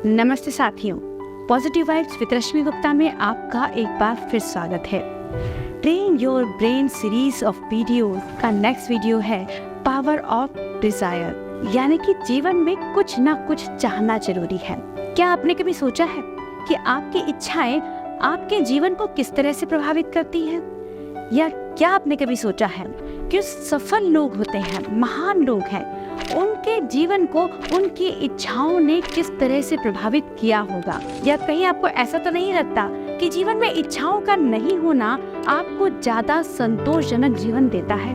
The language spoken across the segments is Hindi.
नमस्ते साथियों, पॉजिटिव वाइब्स विद रश्मि गुप्ता में आपका एक बार फिर स्वागत है। Train your brain series of video का नेक्स्ट वीडियो है पावर ऑफ डिजायर, यानी कि जीवन में कुछ ना कुछ चाहना जरूरी है। क्या आपने कभी सोचा है कि आपकी इच्छाएं आपके जीवन को किस तरह से प्रभावित करती हैं? या क्या आपने कभी सोचा है कि सफल लोग होते हैं, महान लोग हैं, उनके जीवन को उनकी इच्छाओं ने किस तरह से प्रभावित किया होगा? या कहीं आपको ऐसा तो नहीं लगता कि जीवन में इच्छाओं का नहीं होना आपको ज्यादा संतोषजनक जीवन देता है?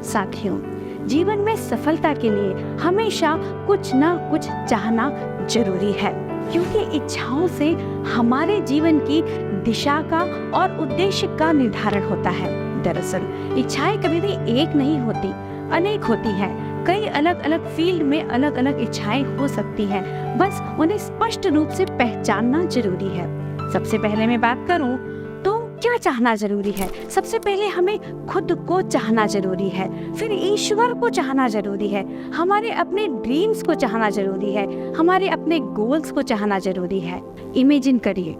साथियों, जीवन में सफलता के लिए हमेशा कुछ ना कुछ चाहना जरूरी है, क्योंकि इच्छाओं से हमारे जीवन की दिशा का और उद्देश्य का निर्धारण होता है। दरअसल इच्छाएं कभी भी एक नहीं होती, अनेक होती हैं। कई अलग अलग फील्ड में अलग अलग इच्छाएं हो सकती हैं, बस उन्हें स्पष्ट रूप से पहचानना जरूरी है। सबसे पहले मैं बात करूं तो क्या चाहना जरूरी है? सबसे पहले हमें खुद को चाहना जरूरी है, फिर ईश्वर को चाहना जरूरी है, हमारे अपने ड्रीम्स को चाहना जरूरी है, हमारे अपने गोल्स को चाहना जरूरी है। इमेजिन करिए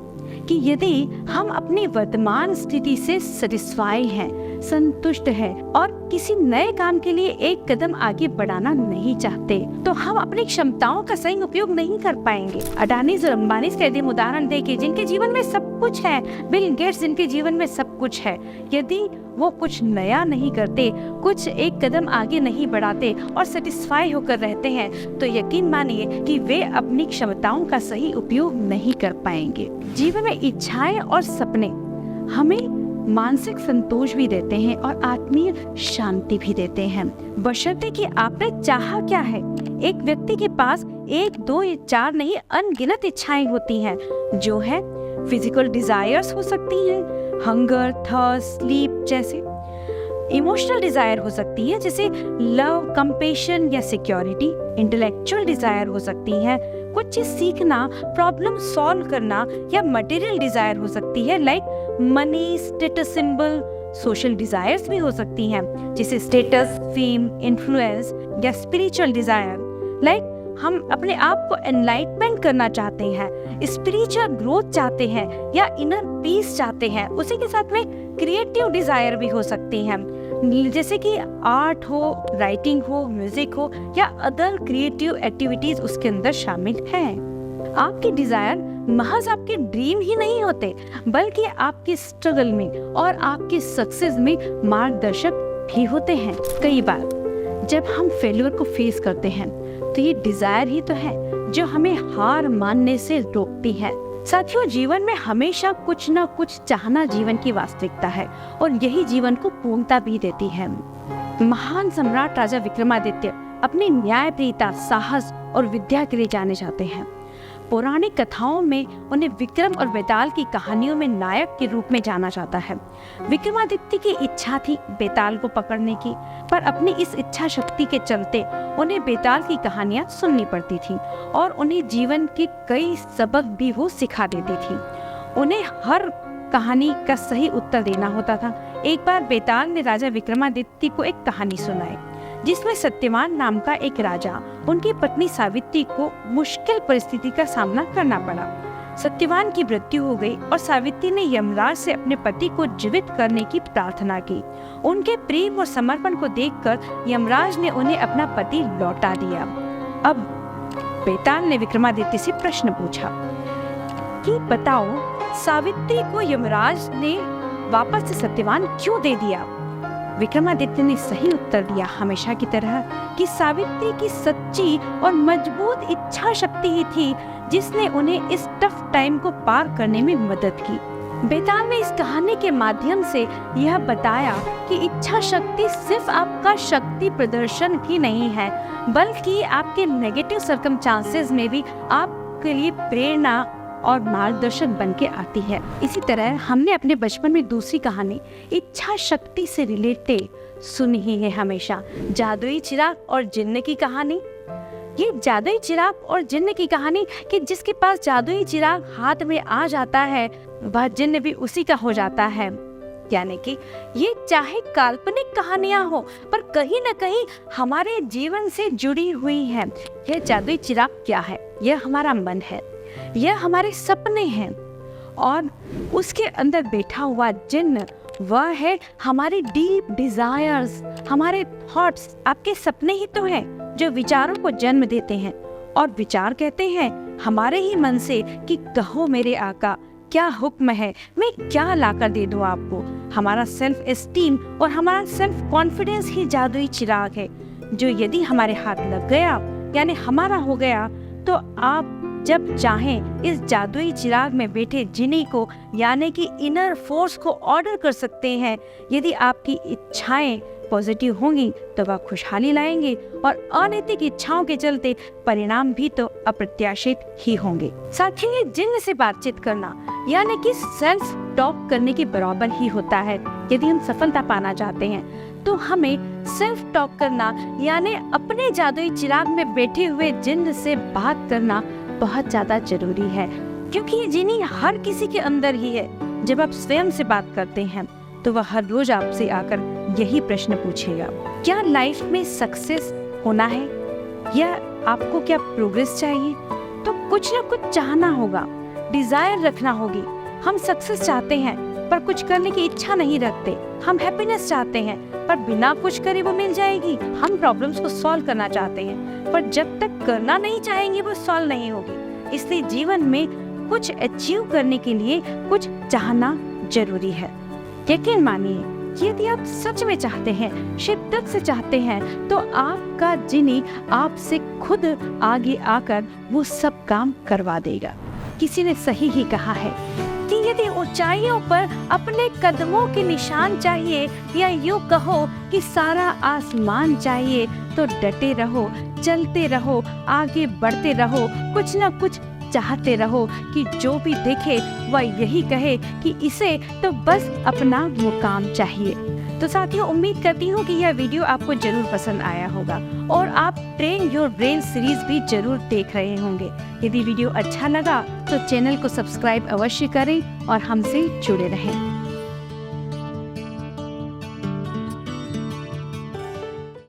कि यदि हम अपनी वर्तमान स्थिति से सेटिस्फाई हैं, संतुष्ट हैं और किसी नए काम के लिए एक कदम आगे बढ़ाना नहीं चाहते, तो हम अपनी क्षमताओं का सही उपयोग नहीं कर पाएंगे। अडानी और अंबानी का यदि उदाहरण देखें, जिनके जीवन में सब कुछ है, बिल गेट्स जिनके जीवन में सब कुछ है, यदि वो कुछ नया नहीं करते, कुछ एक कदम आगे नहीं बढ़ाते और सेटिस्फाई होकर रहते हैं, तो यकीन मानिए कि वे अपनी क्षमताओं का सही उपयोग नहीं कर पाएंगे। जीवन में इच्छाएं और सपने हमें मानसिक संतोष भी देते हैं और आत्मीय शांति भी देते हैं, बशर्ते कि आपने चाहा क्या है। एक व्यक्ति के पास 1, 2 या 4 नहीं, अनगिनत इच्छाएं होती हैं, जो है फिजिकल डिजायर्स हो सकती हैं, हंगर, थर्स्ट, स्लीप जैसे। इमोशनल डिजायर हो सकती है, जैसे लव, कंपैशन या सिक्योरिटी। इंटेलेक्चुअल डिजायर हो सकती है, कुछ चीज सीखना, प्रॉब्लम सॉल्व करना, या मटेरियल डिजायर हो सकती है, like money, status symbol. Social desires भी हो सकती हैं, जैसे स्टेटस, फेम, इन्फ्लुएंस, या स्पिरिचुअल डिजायर, लाइक हम अपने आप को एनलाइटमेंट करना चाहते हैं, स्पिरिचुअल ग्रोथ चाहते हैं, या इनर पीस चाहते हैं। उसी के साथ में क्रिएटिव डिजायर भी हो सकती हैं, जैसे कि आर्ट हो, राइटिंग हो, म्यूजिक हो, या अदर क्रिएटिव एक्टिविटीज उसके अंदर शामिल हैं। आपके डिजायर महज आपके ड्रीम ही नहीं होते, बल्कि आपके स्ट्रगल में और आपके सक्सेस में मार्गदर्शक भी होते हैं। कई बार जब हम फेल्यूर को फेस करते हैं, तो ये डिजायर ही तो है जो हमें हार मानने से रोकती है। साथियों, जीवन में हमेशा कुछ ना कुछ चाहना जीवन की वास्तविकता है, और यही जीवन को पूर्णता भी देती है। महान सम्राट राजा विक्रमादित्य अपनी न्यायप्रियता, साहस और विद्या के लिए जाने जाते हैं। पौराणिक कथाओं में उन्हें विक्रम और बेताल की कहानियों में नायक के रूप में जाना जाता है। विक्रमादित्य की इच्छा थी बेताल को पकड़ने की, पर अपनी इस इच्छा शक्ति के चलते उन्हें बेताल की कहानियां सुननी पड़ती थी, और उन्हें जीवन के कई सबक भी वो सिखा देती थी। उन्हें हर कहानी का सही उत्तर देना होता था। एक बार बेताल ने राजा विक्रमादित्य को एक कहानी सुनाई, जिसमें सत्यवान नाम का एक राजा उनकी पत्नी सावित्री को मुश्किल परिस्थिति का सामना करना पड़ा। सत्यवान की मृत्यु हो गई और सावित्री ने यमराज से अपने पति को जीवित करने की प्रार्थना की। उनके प्रेम और समर्पण को देखकर यमराज ने उन्हें अपना पति लौटा दिया। अब बेताल ने विक्रमादित्य से प्रश्न पूछा कि बताओ, सावित्री को यमराज ने वापस से सत्यवान क्यों दे दिया? विक्रमादित्य ने सही उत्तर दिया, हमेशा की तरह, कि सावित्री की सच्ची और मजबूत इच्छा शक्ति ही थी जिसने उन्हें इस टफ टाइम को पार करने में मदद की। बेताल ने इस कहानी के माध्यम से यह बताया कि इच्छा शक्ति सिर्फ आपका शक्ति प्रदर्शन ही नहीं है, बल्कि आपके नेगेटिव सर्कमस्टांसेस में भी आपके लिए प्रेरणा और मार्गदर्शक बन के आती है। इसी तरह हमने अपने बचपन में दूसरी कहानी इच्छा शक्ति से रिलेटेड सुनी ही है हमेशा, जादुई चिराग और जिन्न की कहानी। ये जादुई चिराग और जिन्न की कहानी कि जिसके पास जादुई चिराग हाथ में आ जाता है, वह जिन्न भी उसी का हो जाता है। यानी कि ये चाहे काल्पनिक कहानियां हो पर कहीं ना कहीं हमारे जीवन से जुड़ी हुई है। यह जादुई चिराग क्या है? यह हमारा मन है, यह हमारे सपने हैं, और उसके अंदर बैठा हुआ जिन्न वह है हमारी डीप डिजायर्स, हमारे थॉट्स। आपके सपने ही तो हैं जो विचारों को जन्म देते हैं, और विचार कहते हैं हमारे ही मन से कि कहो मेरे आका क्या हुक्म है, मैं क्या लाकर दे दूं आपको। हमारा सेल्फ एस्टीम और हमारा सेल्फ कॉन्फिडेंस ही जादुई चिराग है, जो यदि हमारे हाथ लग गया यानी हमारा हो गया, तो आप जब चाहें इस जादुई चिराग में बैठे जिनी को यानी कि इनर फोर्स को ऑर्डर कर सकते हैं। यदि आपकी इच्छाएं पॉजिटिव होंगी तो वह खुशहाली लाएंगे, और अनैतिक इच्छाओं के चलते परिणाम भी तो अप्रत्याशित ही होंगे। साथ ही जिन्न से बातचीत करना यानी कि सेल्फ टॉक करने के बराबर ही होता है। यदि हम सफलता पाना चाहते हैं तो हमें सेल्फ टॉक करना यानी अपने जादुई चिराग में बैठे हुए जिन्न से बात करना बहुत ज्यादा जरूरी है, क्योंकि ये जिनी हर किसी के अंदर ही है। जब आप स्वयं से बात करते हैं तो वह हर रोज आपसे आकर यही प्रश्न पूछेगा, क्या लाइफ में सक्सेस होना है या आपको क्या प्रोग्रेस चाहिए? तो कुछ ना कुछ चाहना होगा, डिजायर रखना होगी। हम सक्सेस चाहते हैं पर कुछ करने की इच्छा नहीं रखते। हम हैप्पीनेस चाहते हैं पर बिना कुछ करे वो मिल जाएगी। हम प्रॉब्लम्स को सॉल्व करना चाहते हैं पर जब तक करना नहीं चाहेंगे वो सॉल्व नहीं होगी। इसलिए जीवन में कुछ अचीव करने के लिए कुछ चाहना जरूरी है। यकीन मानिए कि यदि आप सच में चाहते हैं, शिद्दत से चाहते हैं, तो आपका जिनी आपसे खुद आगे आकर वो सब काम करवा देगा। किसी ने सही ही कहा है कि यदि ऊंचाइयों पर अपने कदमों के निशान चाहिए, या यूं कहो कि सारा आसमान चाहिए, तो डटे रहो, चलते रहो, आगे बढ़ते रहो, कुछ ना कुछ चाहते रहो कि जो भी देखे वह यही कहे कि इसे तो बस अपना मुकाम चाहिए। तो साथियों, उम्मीद करती हूँ कि यह वीडियो आपको जरूर पसंद आया होगा और आप ट्रेन योर ब्रेन सीरीज भी जरूर देख रहे होंगे। यदि वीडियो अच्छा लगा तो चैनल को सब्सक्राइब अवश्य करें और हमसे जुड़े रहें।